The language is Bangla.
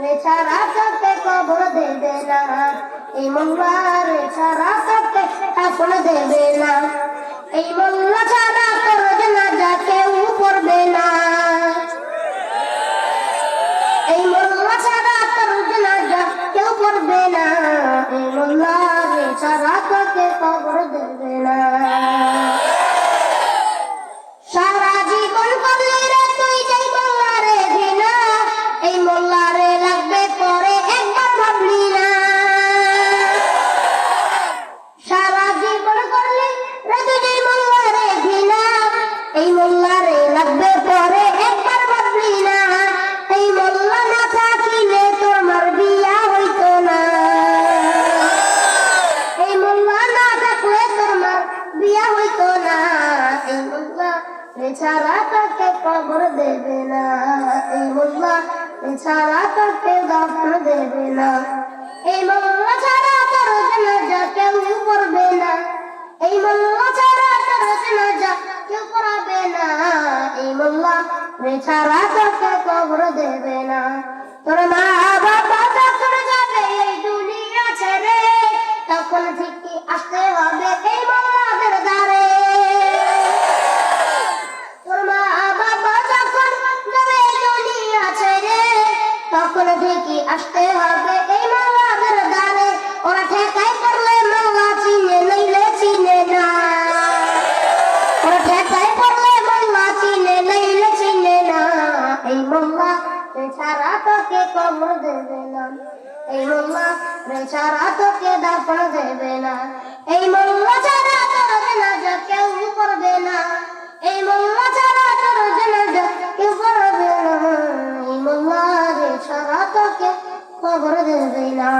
রে ছাড়া তোকে কবর দেবে না, এই মোল্লা রে ছাড়া তোকে কাফন দেবে না, এই মোল্লা ছাড়া তোর জানাজা কেউ পড়বে না, এই মোল্লা ছাড়া তোর জানাজা কেউ পড়বে না, এই মোল্লা রে ছাড়া তোকে কবর দেবে না। সারা জীবন করলি রে তুই যেই মোল্লা রে ঘৃণা, এই মোল্লা রে লাগবে পরে একবার ভাবলি না। সারা জীবন করলি রে তুই যেই মোল্লা রে ঘৃণা, এই মোল্লা রে লাগবে পরে একবার ভাবলি না, এই মোল্লা না থাকিলে তোর মার বিয়া হইতো না, এই মোল্লা না থাকলে তোর মার বিয়া হইতো না, এই মোল্লা রে ছাড়া তোকে কবর দেবে না, এই মোল্লা রে ছাড়া তোকে দাফন দেবে না, এই মোল্লা ছাড়া তোর জানাজা কেউ পড়বে না, এই মোল্লা ছাড়া তোর জানাজা কেউ পড়াবে না, এই মোল্লা রে ছাড়া তোকে কবর দেবে না। তোর মা বাবা যখন যাবে এই দুনিয়া ছেড়ে, তখন ঠিকই আসতে হবে এই মোল্লাদের দ্বারে। তোর মা বাবা যখন যাবে এই দুনিয়া ছেড়ে, তখন ঠিকই আসতে হবে এই মোল্লাদের দ্বারে। ওরা ঠেকাই পড়লে মোল্লা চিনে নইলে চিনে না, ওরা ঠেকাই পড়লে মোল্লা চিনে নইলে চিনে না, এই মোল্লা রে ছাড়া তোকে কবর দেবে না, এই মোল্লা রে ছাড়া তোকে দাফন দেবে না, এই মোল্লা ছাড়া তোর জানাজা কেউ পড়বে না, এই মোল্লা ছাড়া তোর জানাজা কেউ পড়বে না, এই মোল্লা রে ছাড়া তোকে কবর দেবে না।